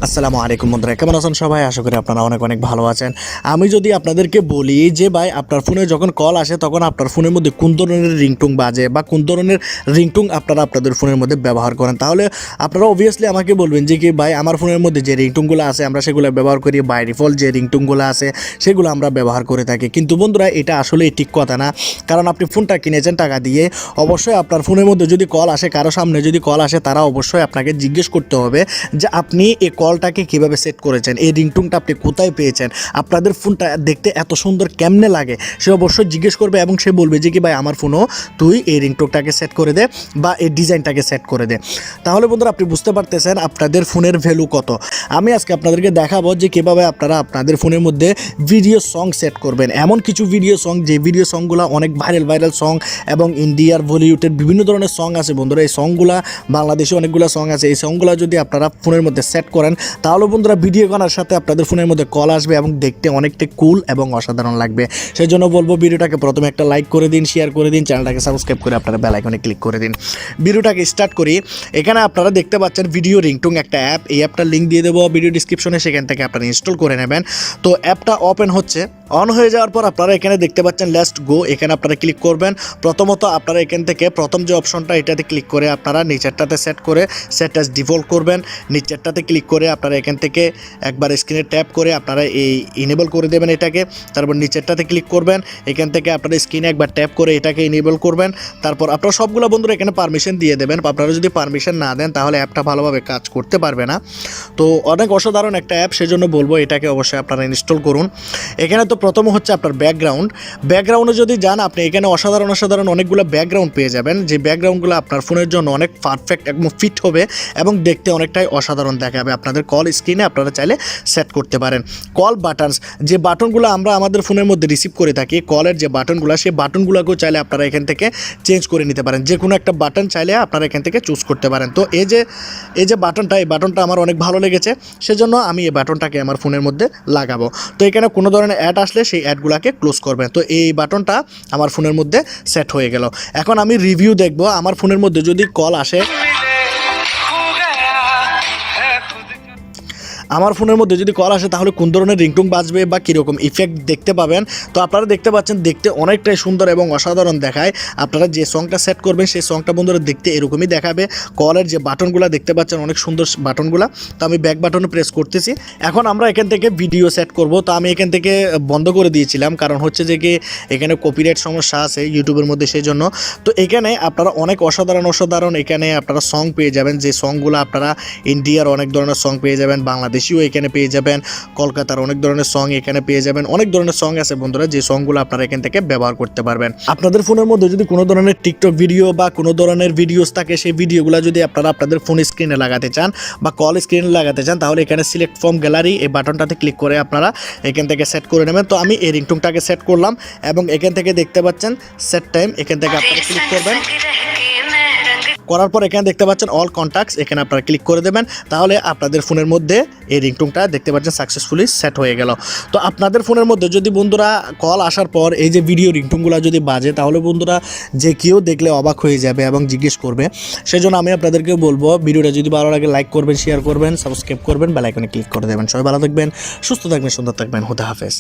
আসসালামু আলাইকুম বন্ধুরা, কেমন আছেন সবাই? আশা করি আপনারা অনেক অনেক ভালো আছেন। আমি যদি আপনাদেরকে বলি যে ভাই আপনার ফোনে যখন কল আসে তখন আপনার ফোনের মধ্যে কোন ধরনের রিংটোন বাজে বা কোন ধরনের রিংটোন আপনারা আপনাদের ফোনের মধ্যে ব্যবহার করেন, তাহলে আপনারা অবভিয়াসলি আমাকে বলবেন যে কি ভাই আমার ফোনের মধ্যে যে রিংটোনগুলো আছে আমরা সেগুলো ব্যবহার করি, বাই ডিফল্ট যে রিংটোনগুলো আছে সেগুলো আমরা ব্যবহার করে থাকি। কিন্তু বন্ধুরা এটা আসলে ঠিক কথা না, কারণ আপনি ফোনটা কিনেছেন টাকা দিয়ে, অবশ্যই আপনার ফোনের মধ্যে যদি কল আসে, কারো সামনে যদি কল আসে, তারা অবশ্যই আপনাকে জিজ্ঞেস করতে হবে যে আপনি এই কলটাকে কীভাবে সেট করেছেন, এই রিংটোনটা আপনি কোথায় পেয়েছেন, আপনাদের ফোনটা দেখতে এত সুন্দর কেমনে লাগে, সে অবশ্যই জিজ্ঞেস করবে এবং সে বলবে যে কি ভাই আমার ফোনও তুই এই রিংটোনটাকে সেট করে দে বা এই ডিজাইনটাকে সেট করে দে। তাহলে বন্ধুরা আপনি বুঝতে পারতেছেন আপনাদের ফোনের ভ্যালু কত। আমি আজকে আপনাদেরকে দেখাবো যে কীভাবে আপনারা আপনাদের ফোনের মধ্যে ভিডিও সং সেট করবেন, এমন কিছু ভিডিও সং যে ভিডিও সংগুলো অনেক ভাইরাল সং এবং ইন্ডিয়ার বলিউডের বিভিন্ন ধরনের সং আছে বন্ধুরা। এই সংগুলা বাংলাদেশে অনেকগুলো সং আছে, এই সংগুলো যদি আপনারা ফোনের মধ্যে সেট করেন তাহলে বন্ধুরা ভিডিও গানার সাথে আপনাদের ফোনের মধ্যে কল আসবে এবং দেখতে অনেকটা কুল এবং অসাধারণ লাগবে। সেই জন্য বলবো ভিডিওটাকে প্রথমে একটা লাইক করে দিন, শেয়ার করে দিন, চ্যানেলটাকে সাবস্ক্রাইব করে আপনারা বেল আইকনে ক্লিক করে দিন। ভিডিওটাকে স্টার্ট করি। এখানে আপনারা দেখতে পাচ্ছেন ভিডিও রিংটোন একটা অ্যাপ, এই অ্যাপটার লিঙ্ক দিয়ে দেবো ভিডিও ডিসক্রিপশনে, সেখান থেকে আপনারা ইনস্টল করে নেবেন। তো অ্যাপটা ওপেন হচ্ছে, অন হয়ে যাওয়ার পর আপনারা এখানে দেখতে পাচ্ছেন লেটস গো, এখানে আপনারা ক্লিক করবেন। প্রথমত আপনারা এখান থেকে প্রথম যে অপশনটা এটাতে ক্লিক করে আপনারা নিচেরটাতে সেট করে সেট অ্যাজ ডিফল্ট করবেন। নিচেরটাতে ক্লিক করে আপনারা এখান থেকে একবার স্ক্রিনে ট্যাপ করে আপনারা এই ইনেবল করে দেবেন এটাকে। তারপর নিচেরটাতে ক্লিক করবেন, এখান থেকে আপনারা স্ক্রিনে একবার ট্যাপ করে এটাকে ইনেবল করবেন। তারপর আপনারা সবগুলো বন্ধুরা এখানে পারমিশন দিয়ে দেবেন। আপনারা যদি পারমিশন না দেন তাহলে অ্যাপটা ভালোভাবে কাজ করতে পারবে না। তো অনেক অসাধারণ একটা অ্যাপ, সেজন্য বলবো এটাকে অবশ্যই আপনারা ইনস্টল করুন। এখানে তো প্রথম হচ্ছে আপনার ব্যাকগ্রাউন্ডে যদি যান আপনি এখানে অসাধারণ অনেকগুলো ব্যাকগ্রাউন্ড পেয়ে যাবেন, যে ব্যাকগ্রাউন্ডগুলো আপনার ফোনের জন্য অনেক পারফেক্ট একদম ফিট হবে এবং দেখতে অনেকটাই অসাধারণ দেখাবে। আপনাদের কল স্ক্রিনে আপনারা চাইলে সেট করতে পারেন। কল বাটনস, যে বাটনগুলো আমরা আমাদের ফোনের মধ্যে রিসিভ করে থাকি, কলের যে বাটনগুলো, সেই বাটনগুলোকেও চাইলে আপনারা এখান থেকে চেঞ্জ করে নিতে পারেন। যে কোনো একটা বাটন চাইলে আপনারা এখান থেকে চুজ করতে পারেন। তো এই যে বাটনটা আমার অনেক ভালো লেগেছে, সেজন্য আমি এই বাটনটাকে আমার ফোনের মধ্যে লাগাবো। তো এখানে কোনো ধরনের অ্যাড আসলে সেই অ্যাডগুলোকে ক্লোজ করবেন। তো এই বাটনটা আমার ফোনের মধ্যে সেট হয়ে গেল। এখন আমি রিভিউ দেখব আমার ফোনের মধ্যে যদি কল আসে, আমার ফোনের মধ্যে যদি কল আসে তাহলে কোন ধরনের রিংটোন বাজবে বা কীরকম ইফেক্ট দেখতে পাবেন। তো আপনারা দেখতে পাচ্ছেন দেখতে অনেকটাই সুন্দর এবং অসাধারণ দেখায়। আপনারা যে সংটা সেট করবেন সেই সংটা বন্ধুরা দেখতে এরকমই দেখাবে। কলের যে বাটনগুলো দেখতে পাচ্ছেন অনেক সুন্দর বাটনগুলো। তো আমি ব্যাক বাটনে প্রেস করতেছি। এখন আমরা এখান থেকে ভিডিও সেট করব। তো আমি এখান থেকে বন্ধ করে দিয়েছিলাম, কারণ হচ্ছে যে কি এখানে কপিরাইট সমস্যা আছে ইউটিউবের মধ্যে, সেই জন্য। তো এখানে আপনারা অনেক অসাধারণ এখানে আপনারা সং পেয়ে যাবেন, যে সংগুলো আপনারা ইন্ডিয়ার অনেক ধরনের সং পেয়ে যাবেন, বাংলাদেশিও এখানে পেয়ে যাবেন, কলকাতার অনেক ধরনের সং এখানে পেয়ে যাবেন। অনেক ধরনের সং আছে বন্ধুরা, যে সংগুলো আপনারা এখান থেকে ব্যবহার করতে পারবেন। আপনাদের ফোনের মধ্যে যদি কোনো ধরনের টিকটক ভিডিও বা কোনো ধরনের ভিডিওস থাকে, সেই ভিডিওগুলো যদি আপনারা আপনাদের ফোন স্ক্রিনে লাগাতে চান বা কল স্ক্রিনে লাগাতে চান, তাহলে এখানে সিলেক্ট ফ্রম গ্যালারি এই বাটনটাতে ক্লিক করে আপনারা এখান থেকে সেট করে নেবেন। তো আমি এই রিংটোনটাকে সেট করলাম এবং এখান থেকে দেখতে পাচ্ছেন সেট টাইম, এখান থেকে আপনারা ক্লিক করবেন। করার পর এখানে দেখতে পাচ্ছেন অল কন্ট্যাক্টস, এখানে আপনারা ক্লিক করে দেবেন। তাহলে আপনাদের ফোনের মধ্যে এই রিংটোনটা দেখতে পাচ্ছেন সাকসেসফুলি সেট হয়ে গেল। তো আপনাদের ফোনের মধ্যে যদি বন্ধুরা কল আসার পর এই যে ভিডিও রিংটোনগুলো যদি বাজে, তাহলে বন্ধুরা যে কেউ দেখলে অবাক হয়ে যাবে এবং জিজ্ঞেস করবে। সেজন্য আমি আপনাদেরকে বলবো ভিডিওটা যদি ভালো লাগে লাইক করবেন, শেয়ার করবেন, সাবস্ক্রাইব করবেন, বেল আইকনে ক্লিক করে দেবেন। সবাই ভালো থাকবেন, সুস্থ থাকবেন, সুন্দর থাকবেন। খুদা হাফেজ।